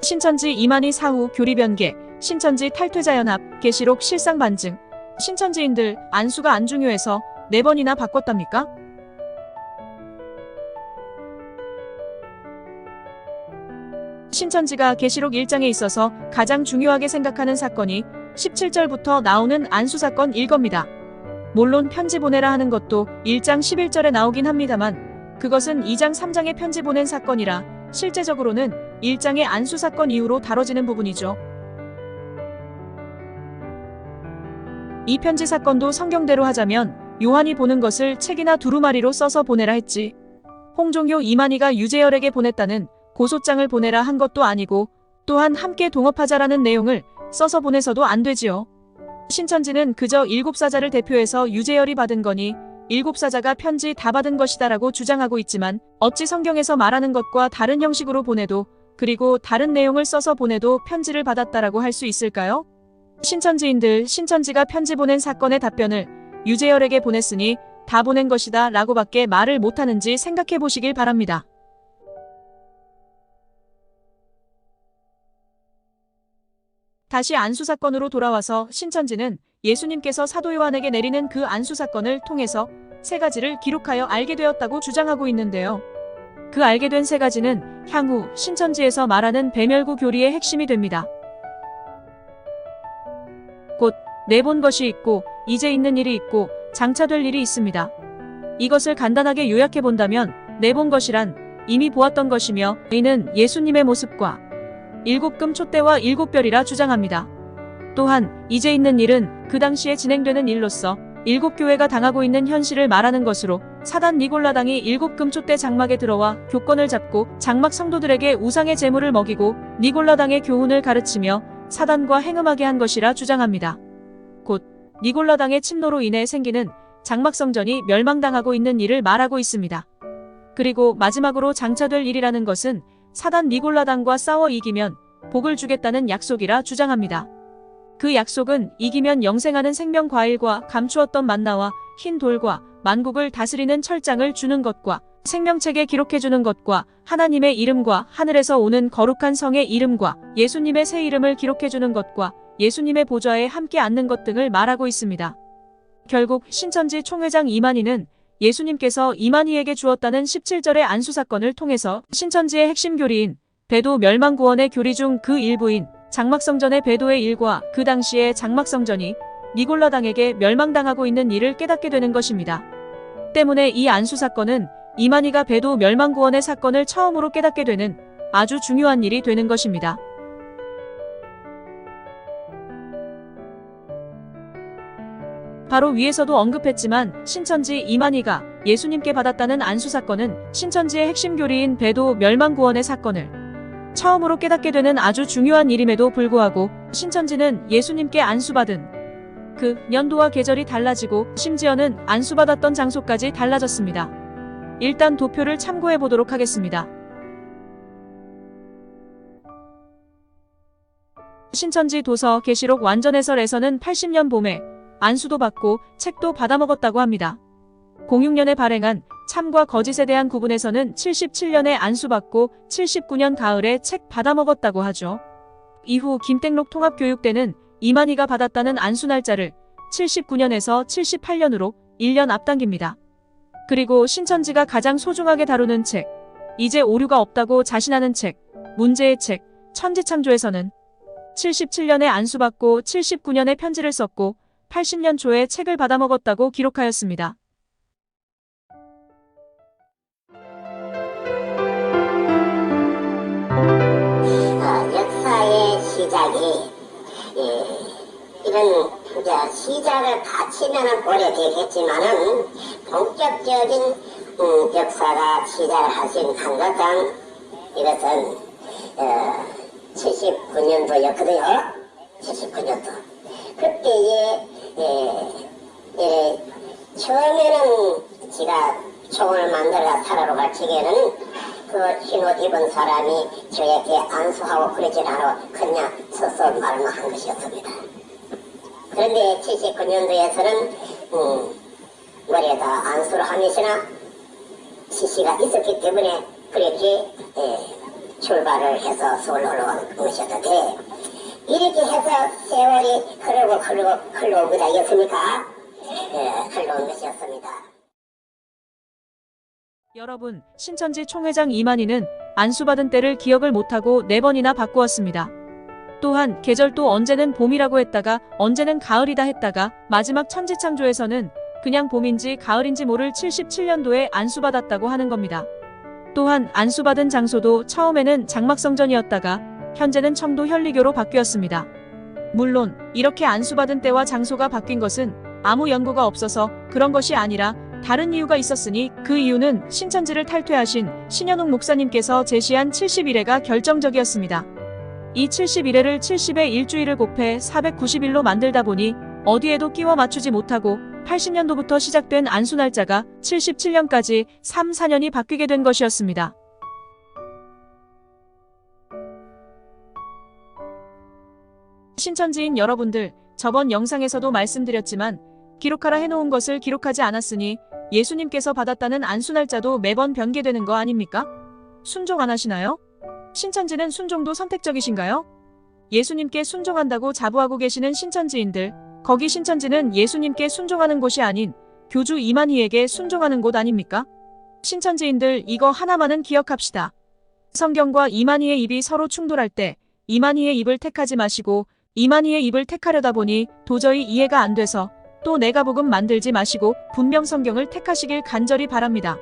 신천지 이만희 사후 교리 변개, 신천지 탈퇴자 연합, 계시록 실상 반증. 신천지인들 안수가 안 중요해서 4번이나 바꿨답니까? 신천지가 계시록 1장에 있어서 가장 중요하게 생각하는 사건이 17절부터 나오는 안수 사건일 겁니다. 물론 편지 보내라 하는 것도 1장 11절에 나오긴 합니다만 그것은 2장 3장에 편지 보낸 사건이라 실제적으로는 1장의 안수 사건 이후로 다뤄지는 부분이죠. 이 편지 사건도 성경대로 하자면 요한이 보는 것을 책이나 두루마리로 써서 보내라 했지. 홍종효 이만희가 유재열에게 보냈다는 고소장을 보내라 한 것도 아니고 또한 함께 동업하자라는 내용을 써서 보내서도 안 되지요. 신천지는 그저 7사자를 대표해서 유재열이 받은 거니 7사자가 편지 다 받은 것이다라고 주장하고 있지만 어찌 성경에서 말하는 것과 다른 형식으로 보내도 그리고 다른 내용을 써서 보내도 편지를 받았다라고 할 수 있을까요? 신천지인들 신천지가 편지 보낸 사건의 답변을 유재열에게 보냈으니 다 보낸 것이다 라고밖에 말을 못하는지 생각해 보시길 바랍니다. 다시 안수 사건으로 돌아와서 신천지는 예수님께서 사도 요한에게 내리는 그 안수 사건을 통해서 3가지를 기록하여 알게 되었다고 주장하고 있는데요. 그 알게 된 3가지는 향후 신천지에서 말하는 배멸구 교리의 핵심이 됩니다. 곧 내본 것이 있고 이제 있는 일이 있고 장차될 일이 있습니다. 이것을 간단하게 요약해 본다면 내본 것이란 이미 보았던 것이며 이는 예수님의 모습과 7금 촛대와 7별이라 주장합니다. 또한 이제 있는 일은 그 당시에 진행되는 일로서 7교회가 당하고 있는 현실을 말하는 것으로 사단 니골라당이 7금 촛대 장막에 들어와 교권을 잡고 장막 성도들에게 우상의 제물을 먹이고 니골라당의 교훈을 가르치며 사단과 행음하게 한 것이라 주장합니다. 곧 니골라당의 침노로 인해 생기는 장막성전이 멸망당하고 있는 일을 말하고 있습니다. 그리고 마지막으로 장차될 일이라는 것은 사단 니골라당과 싸워 이기면 복을 주겠다는 약속이라 주장합니다. 그 약속은 이기면 영생하는 생명과일과 감추었던 만나와 흰 돌과 만국을 다스리는 철장을 주는 것과 생명책에 기록해주는 것과 하나님의 이름과 하늘에서 오는 거룩한 성의 이름과 예수님의 새 이름을 기록해주는 것과 예수님의 보좌에 함께 앉는 것 등을 말하고 있습니다. 결국 신천지 총회장 이만희는 예수님께서 이만희에게 주었다는 17절의 안수 사건을 통해서 신천지의 핵심 교리인 배도 멸망구원의 교리 중 그 일부인 장막성전의 배도의 일과 그 당시의 장막성전이 니골라당에게 멸망당하고 있는 일을 깨닫게 되는 것입니다. 때문에 이 안수 사건은 이만희가 배도 멸망구원의 사건을 처음으로 깨닫게 되는 아주 중요한 일이 되는 것입니다. 바로 위에서도 언급했지만 신천지 이만희가 예수님께 받았다는 안수 사건은 신천지의 핵심 교리인 배도 멸망구원의 사건을 처음으로 깨닫게 되는 아주 중요한 일임에도 불구하고 신천지는 예수님께 안수받은 그 연도와 계절이 달라지고 심지어는 안수받았던 장소까지 달라졌습니다. 일단 도표를 참고해 보도록 하겠습니다. 신천지 도서 계시록 완전해설에서는 80년 봄에 안수도 받고 책도 받아먹었다고 합니다. 06년에 발행한 참과 거짓에 대한 구분에서는 77년에 안수받고 79년 가을에 책 받아먹었다고 하죠. 이후 김땡록 통합교육대는 이만희가 받았다는 안수 날짜를 79년에서 78년으로 1년 앞당깁니다. 그리고 신천지가 가장 소중하게 다루는 책, 이제 오류가 없다고 자신하는 책, 문제의 책, 천지창조에서는 77년에 안수받고 79년에 편지를 썼고 80년 초에 책을 받아먹었다고 기록하였습니다. 역사의 시작이 이런 시작을 바치면 오래되겠지만은 본격적인 역사가 시작을 하신 한 것은 이것은 79년도였거든요. 79년도. 그때에 처음에는 제가 총을 만들어 사라로 가르치기에는 그 흰옷 입은 사람이 저에게 안수하고 그러질 않아 그냥 서서 말만 한 것이었습니다. 그런데 79년도에서는 머리에다 안수를 하면서나 지시가 있었기 때문에 그렇게 출발을 해서 서울로 올라온 것이었는데 이렇게 해서 세월이 흘러오고 다녔습니까? 흘러온 것이었습니다. 여러분, 신천지 총회장 이만희는 안수받은 때를 기억을 못하고 4번이나 바꾸었습니다. 또한 계절도 언제는 봄이라고 했다가 언제는 가을이다 했다가 마지막 천지창조에서는 그냥 봄인지 가을인지 모를 77년도에 안수받았다고 하는 겁니다. 또한 안수받은 장소도 처음에는 장막성전이었다가 현재는 청도 현리교로 바뀌었습니다. 물론 이렇게 안수받은 때와 장소가 바뀐 것은 아무 연고가 없어서 그런 것이 아니라 다른 이유가 있었으니 그 이유는 신천지를 탈퇴하신 신현웅 목사님께서 제시한 70일회가 결정적이었습니다. 이 70일회를 70에 일주일을 곱해 490일로 만들다 보니 어디에도 끼워 맞추지 못하고 80년도부터 시작된 안수 날짜가 77년까지 3, 4년이 바뀌게 된 것이었습니다. 신천지인 여러분들, 저번 영상에서도 말씀드렸지만 기록하라 해놓은 것을 기록하지 않았으니 예수님께서 받았다는 안수 날짜도 매번 변개되는 거 아닙니까? 순종 안 하시나요? 신천지는 순종도 선택적이신가요? 예수님께 순종한다고 자부하고 계시는 신천지인들, 거기 신천지는 예수님께 순종하는 곳이 아닌 교주 이만희에게 순종하는 곳 아닙니까? 신천지인들 이거 하나만은 기억합시다. 성경과 이만희의 입이 서로 충돌할 때 이만희의 입을 택하지 마시고 이만희의 입을 택하려다 보니 도저히 이해가 안 돼서 또 내가 복음 만들지 마시고 분명 성경을 택하시길 간절히 바랍니다.